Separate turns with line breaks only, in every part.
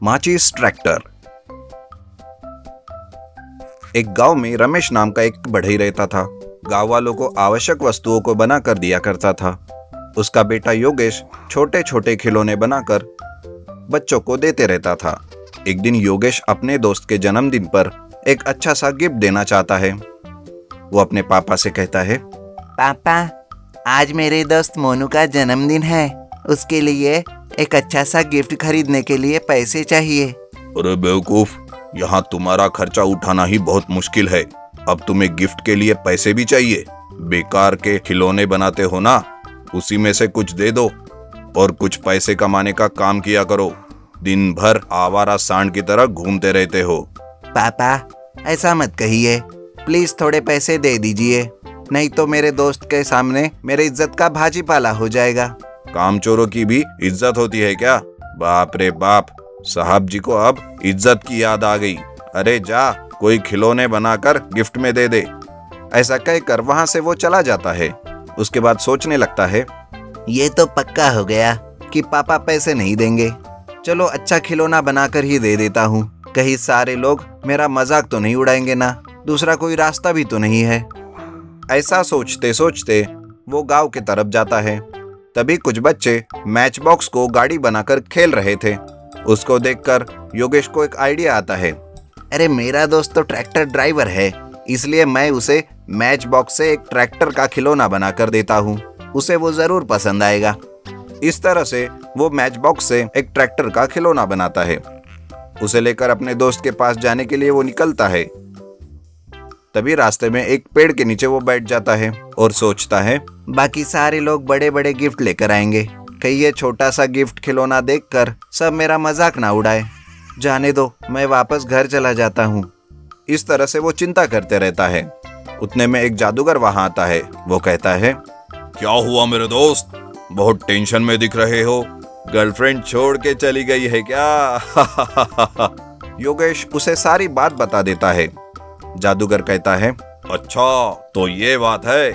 माचिस ट्रैक्टर। एक गांव में रमेश नाम का एक बढ़ई रहता था। गांव वालों को आवश्यक वस्तुओं को बना कर दिया करता था। उसका बेटा योगेश छोटे छोटे खिलौने बनाकर बच्चों को देते रहता था। एक दिन योगेश अपने दोस्त के जन्मदिन पर एक अच्छा सा गिफ्ट देना चाहता है। वो अपने पापा से कहता है,
पापा, आज मेरे दोस्त मोनू का जन्मदिन है। उसके लिए एक अच्छा सा गिफ्ट खरीदने के लिए पैसे चाहिए।
अरे बेवकूफ, यहाँ तुम्हारा खर्चा उठाना ही बहुत मुश्किल है। अब तुम्हें गिफ्ट के लिए पैसे भी चाहिए? बेकार के खिलौने बनाते हो ना, उसी में से कुछ दे दो और कुछ पैसे कमाने का काम किया करो। दिन भर आवारा सांड की तरह घूमते रहते हो।
पापा, ऐसा मत कहिए, प्लीज थोड़े पैसे दे दीजिए, नहीं तो मेरे दोस्त के सामने मेरे इज्जत का भाजीपाला हो जाएगा।
कामचोरों की भी इज्जत होती है क्या? बाप रे बाप, साहब जी को अब इज्जत की याद आ गई। अरे जा, कोई खिलौने बनाकर गिफ्ट में दे दे। ऐसा कहकर वहां से वो चला जाता है। उसके बाद सोचने लगता है,
ये तो पक्का हो गया कि पापा पैसे नहीं देंगे। चलो अच्छा खिलौना बनाकर ही दे देता हूँ, कहीं सारे लोग मेरा मजाक तो नहीं उड़ाएंगे ना, दूसरा कोई रास्ता भी तो नहीं है।
ऐसा सोचते सोचते वो गांव की तरफ जाता है। तभी कुछ बच्चे मैच बॉक्स को गाड़ी बनाकर खेल रहे थे। उसको देखकर योगेश को एक आइडिया आता है।
अरे मेरा दोस्त तो ट्रैक्टर ड्राइवर है, इसलिए मैं उसे मैच बॉक्स से एक ट्रैक्टर का खिलौना बनाकर देता हूँ, उसे वो जरूर पसंद आएगा।
इस तरह से वो मैच बॉक्स से एक ट्रैक्टर का खिलौना बनाता है। उसे लेकर अपने दोस्त के पास जाने के लिए वो निकलता है। तभी रास्ते में एक पेड़ के नीचे वो बैठ जाता है और सोचता है,
बाकी सारे लोग बड़े बड़े गिफ्ट लेकर आएंगे, कहीं ये छोटा सा गिफ्ट खिलौना देखकर सब मेरा मजाक ना उड़ाए। जाने दो, मैं वापस घर चला जाता हूँ।
इस तरह से वो चिंता करते रहता है। उतने में एक जादूगर वहां आता है। वो कहता है, क्या हुआ मेरे दोस्त, बहुत टेंशन में दिख रहे हो? गर्लफ्रेंड छोड़ के चली गई है क्या? योगेश उसे सारी बात बता देता है। जादूगर कहता है, अच्छा तो ये बात है,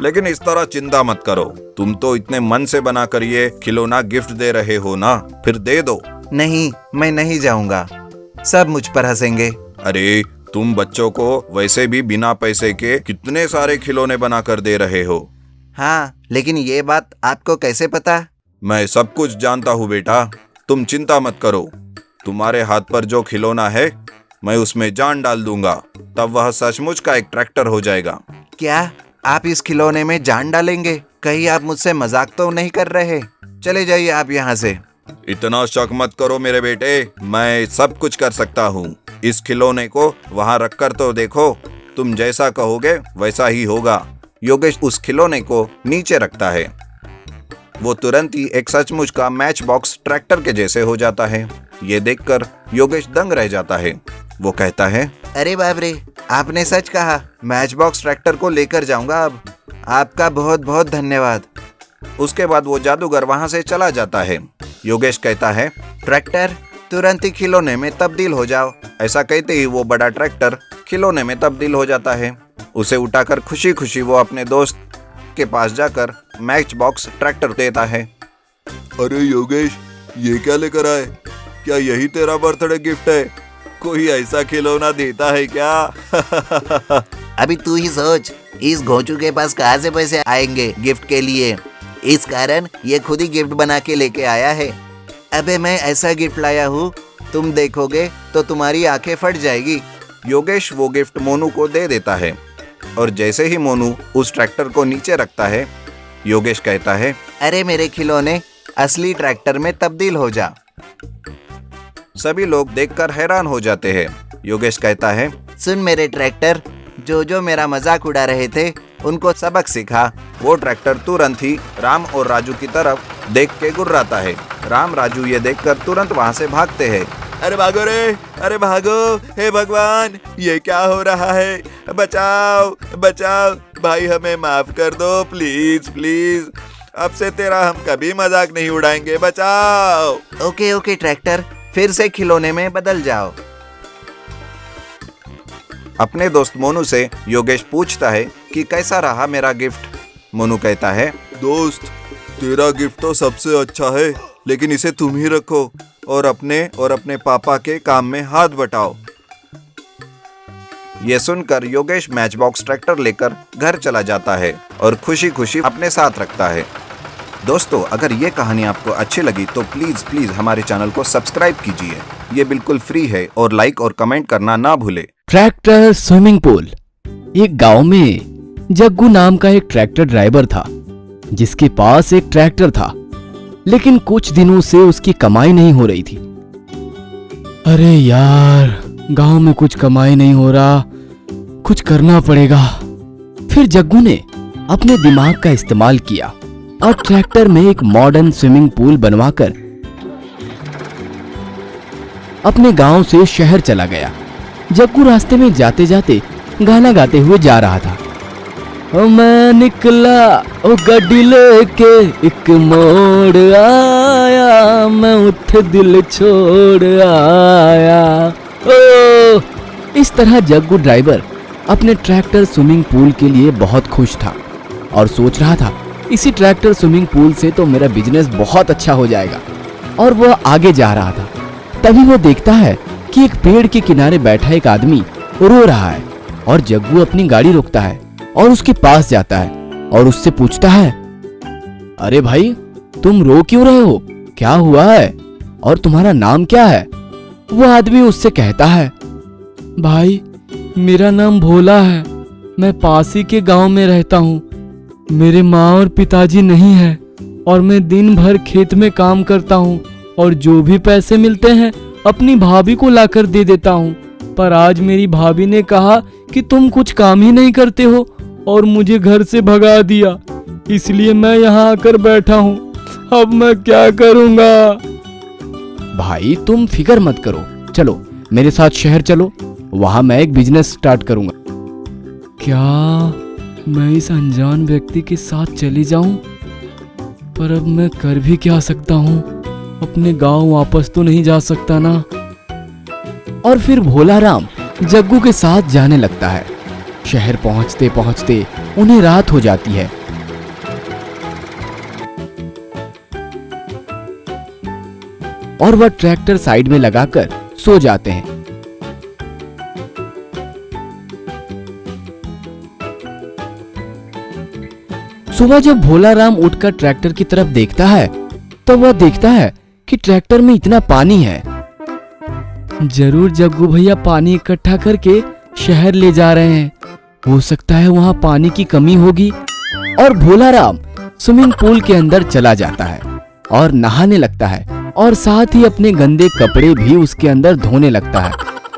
लेकिन इस तरह चिंता मत करो। तुम तो इतने मन से बनाकर ये खिलौना गिफ्ट दे रहे हो ना, फिर दे दो।
नहीं, मैं नहीं जाऊंगा, सब मुझ पर हंसेंगे।
अरे तुम बच्चों को वैसे भी बिना पैसे के कितने सारे खिलौने बनाकर दे रहे हो।
हाँ, लेकिन ये बात आपको कैसे पता?
मैं सब कुछ जानता हूँ बेटा, तुम चिंता मत करो। तुम्हारे हाथ पर जो खिलौना है, मैं उसमें जान डाल दूंगा, तब वह सचमुच का एक ट्रैक्टर हो जाएगा।
क्या आप इस खिलौने में जान डालेंगे? कहीं आप मुझसे मजाक तो नहीं कर रहे? चले जाइए आप यहाँ से।
इतना शक मत करो मेरे बेटे, मैं सब कुछ कर सकता हूँ। इस खिलौने को वहाँ रखकर तो देखो, तुम जैसा कहोगे वैसा ही होगा। योगेश उस खिलौने को नीचे रखता है। वो तुरंत ही एक सचमुच का मैच बॉक्स ट्रैक्टर के जैसे हो जाता है। ये देखकर योगेश दंग रह जाता है। वो कहता है,
अरे बाप रे, आपने सच कहा, मैच बॉक्स ट्रैक्टर को लेकर जाऊंगा अब। आपका बहुत बहुत धन्यवाद।
उसके बाद वो जादूगर वहां से चला जाता है। योगेश कहता है,
ट्रैक्टर तुरंत ही खिलौने में तब्दील हो जाओ।
ऐसा कहते ही वो बड़ा ट्रैक्टर खिलौने में तब्दील हो जाता है। उसे उठाकर खुशी खुशी वो अपने दोस्त के पास जाकर मैच बॉक्स ट्रैक्टर देता है। अरे योगेश, ये क्या लेकर आए? क्या यही तेरा बर्थडे गिफ्ट है? कोई ऐसा खिलौना देता है क्या?
अभी तू ही सोच, इस घोंचू के पास कहाँ से पैसे आएंगे गिफ्ट के लिए? इस कारण ये खुद ही गिफ्ट बना के लेके आया है। अबे मैं ऐसा गिफ्ट लाया हूँ, तुम देखोगे तो तुम्हारी आंखें फट जाएगी।
योगेश वो गिफ्ट मोनू को दे देता है और जैसे ही मोनू उस ट्रैक्टर को नीचे रखता है, योगेश कहता है,
अरे मेरे खिलौने असली ट्रैक्टर में तब्दील हो जा।
सभी लोग देखकर हैरान हो जाते हैं। योगेश कहता है,
सुन मेरे ट्रैक्टर, जो मेरा मजाक उड़ा रहे थे उनको सबक सिखा।
वो ट्रैक्टर तुरंत ही राम और राजू की तरफ देख के गुर्राता है। राम राजू ये देखकर तुरंत वहाँ से भागते हैं।
अरे भागो रे, अरे भागो, हे भगवान, ये क्या हो रहा है? बचाओ बचाओ भाई, हमें माफ कर दो प्लीज प्लीज, अब से तेरा हम कभी मजाक नहीं उड़ाएंगे, बचाओ।
ओके ट्रैक्टर, फिर से खिलौने में बदल जाओ।
अपने दोस्त मोनू से योगेश पूछता है कि कैसा रहा मेरा गिफ्ट। मोनू कहता है,
दोस्त, तेरा गिफ्ट तो सबसे अच्छा है, लेकिन इसे तुम ही रखो और अपने पापा के काम में हाथ बटाओ।
ये सुनकर योगेश मैच बॉक्स ट्रैक्टर लेकर घर चला जाता है और खुशी खुशी अपने साथ रखता है। दोस्तों, अगर ये कहानी आपको अच्छी लगी तो प्लीज हमारे चैनल को सब्सक्राइब कीजिए। ये बिल्कुल फ्री है और लाइक और कमेंट करना ना भूले।
Tractor swimming pool. एक गांव में जग्गू नाम का एक ट्रैक्टर ड्राइवर था, जिसके पास एक ट्रैक्टर था, लेकिन कुछ दिनों से उसकी कमाई नहीं हो रही थी। अरे यार, गांव में कुछ कमाई नहीं हो रहा, कुछ करना पड़ेगा। फिर जग्गू ने अपने दिमाग का इस्तेमाल किया और ट्रैक्टर में एक मॉडर्न स्विमिंग पूल बनवाकर अपने गांव से शहर चला गया। जग्गू रास्ते में जाते जाते गाना गाते हुए जा रहा था। ओ मैं निकला ओ गड्डी लेके, एक मोड़ आया, मैं उठे दिल छोड़ आया। ओ इस तरह जग्गू ड्राइवर अपने ट्रैक्टर स्विमिंग पूल के लिए बहुत खुश था और सोच रहा था, इसी ट्रैक्टर स्विमिंग पूल से तो मेरा बिजनेस बहुत अच्छा हो जाएगा। और वह आगे जा रहा था, तभी वो देखता है कि एक पेड़ के किनारे बैठा एक आदमी रो रहा है। और जग्गू अपनी गाड़ी रोकता है और उसके पास जाता है और उससे पूछता है, अरे भाई, तुम रो क्यों रहे हो? क्या हुआ है और तुम्हारा नाम क्या है? वो आदमी उससे कहता है, भाई, मेरा नाम भोला है, मैं पास ही के गांव में रहता हूँ। मेरे माँ और पिताजी नहीं है और मैं दिन भर खेत में काम करता हूँ और जो भी पैसे मिलते हैं अपनी भाभी को लाकर दे देता हूँ। पर आज मेरी भाभी ने कहा कि तुम कुछ काम ही नहीं करते हो और मुझे घर से भगा दिया, इसलिए मैं यहाँ आकर बैठा हूँ। अब मैं क्या करूँगा? भाई, तुम फिक्र मत करो, चलो मेरे साथ शहर चलो, वहाँ मैं एक बिजनेस स्टार्ट करूँगा। क्या मैं इस अनजान व्यक्ति के साथ चली जाऊं? पर अब मैं कर भी क्या सकता हूं? अपने गांव वापस तो नहीं जा सकता ना। और फिर भोला राम जग्गू के साथ जाने लगता है। शहर पहुंचते पहुंचते उन्हें रात हो जाती है। और वह ट्रैक्टर साइड में लगाकर सो जाते हैं। सुबह जब भोला राम उठकर ट्रैक्टर की तरफ देखता है तो वह देखता है कि ट्रैक्टर में इतना पानी है। जरूर जग्गू भैया पानी इकट्ठा करके शहर ले जा रहे हैं, हो सकता है वहां पानी की कमी होगी। और भोला राम स्विमिंग पूल के अंदर चला जाता है और नहाने लगता है और साथ ही अपने गंदे कपड़े भी उसके अंदर धोने लगता है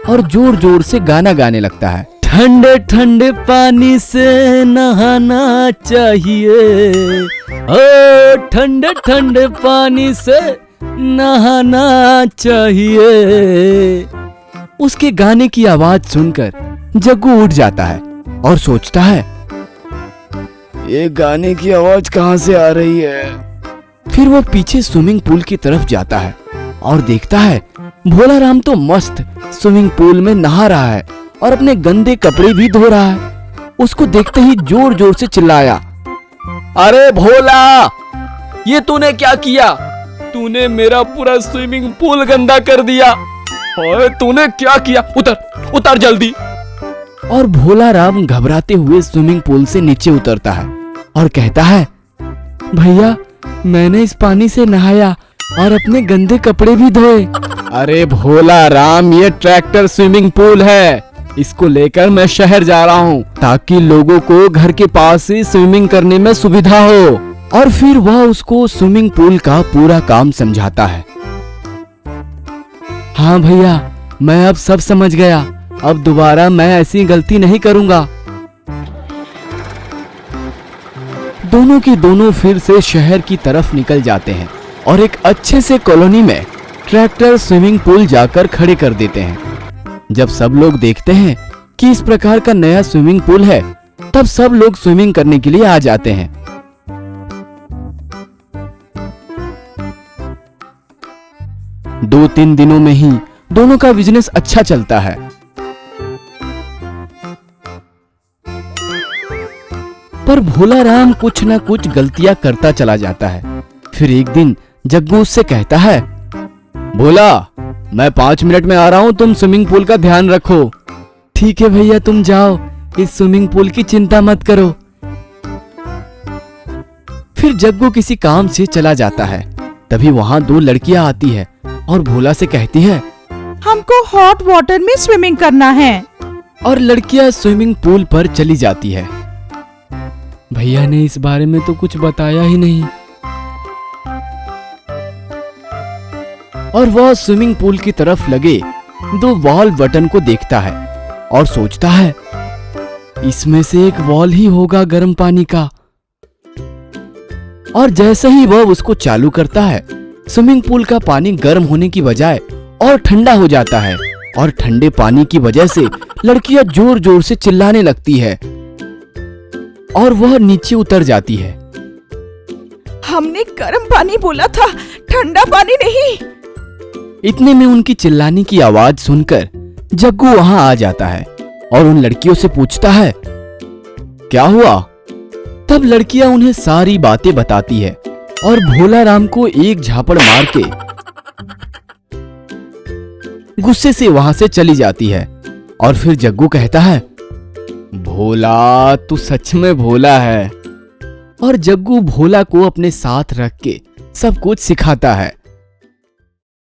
और जोर जोर से गाना गाने लगता है। ठंडे ठंडे पानी से नहाना चाहिए, ओ ठंडे ठंडे पानी से नहाना चाहिए। उसके गाने की आवाज सुनकर जग्गू उठ जाता है और सोचता है, ये गाने की आवाज कहां से आ रही है? फिर वो पीछे स्विमिंग पूल की तरफ जाता है और देखता है भोला राम तो मस्त स्विमिंग पूल में नहा रहा है और अपने गंदे कपड़े भी धो रहा है। उसको देखते ही जोर जोर से चिल्लाया, अरे भोला, ये तूने क्या किया? तूने मेरा पूरा स्विमिंग पूल गंदा कर दिया। ओए, तूने क्या किया? उतर उतर जल्दी। और भोला राम घबराते हुए स्विमिंग पूल से नीचे उतरता है और कहता है, भैया, मैंने इस पानी से नहाया और अपने गंदे कपड़े भी धोए। अरे भोला राम, ये ट्रैक्टर स्विमिंग पूल है, इसको लेकर मैं शहर जा रहा हूँ ताकि लोगों को घर के पास ही स्विमिंग करने में सुविधा हो। और फिर वह उसको स्विमिंग पूल का पूरा काम समझाता है। हाँ भैया, मैं अब सब समझ गया, अब दोबारा मैं ऐसी गलती नहीं करूंगा। दोनों की दोनों फिर से शहर की तरफ निकल जाते हैं और एक अच्छे से कॉलोनी में ट्रैक्टर स्विमिंग पूल जाकर खड़े कर देते हैं। जब सब लोग देखते हैं कि इस प्रकार का नया स्विमिंग पूल है, तब सब लोग स्विमिंग करने के लिए आ जाते हैं। 2-3 दिनों में ही दोनों का बिजनेस अच्छा चलता है। पर भोला राम कुछ ना कुछ गलतियां करता चला जाता है। फिर एक दिन जग्गू उससे कहता है, भोला मैं 5 मिनट में आ रहा हूं, तुम स्विमिंग पूल का ध्यान रखो। ठीक है भैया, तुम जाओ, इस स्विमिंग पूल की चिंता मत करो। फिर जग्गू किसी काम से चला जाता है। तभी वहां 2 लड़कियां आती है और भोला से कहती है,
हमको हॉट वाटर में स्विमिंग करना है।
और लड़कियां स्विमिंग पूल पर चली जाती है। भैया ने इस बारे में तो कुछ बताया ही नहीं। और वह स्विमिंग पूल की तरफ लगे 2 वॉल बटन को देखता है और सोचता है, इसमें से एक वॉल ही होगा गर्म पानी का। और जैसे ही वह उसको चालू करता है, स्विमिंग पूल का पानी गर्म होने की बजाय और ठंडा हो जाता है। और ठंडे पानी की वजह से लड़कियां जोर जोर से चिल्लाने लगती है और वह नीचे उतर जाती है।
हमने गर्म पानी बोला था, ठंडा पानी नहीं।
इतने में उनकी चिल्लाने की आवाज सुनकर जग्गू वहां आ जाता है और उन लड़कियों से पूछता है, क्या हुआ? तब लड़कियां उन्हें सारी बातें बताती है और भोला राम को एक झापड़ मार के गुस्से से वहां से चली जाती है। और फिर जग्गू कहता है, भोला तू सच में भोला है। और जग्गू भोला को अपने साथ रख के सब कुछ सिखाता है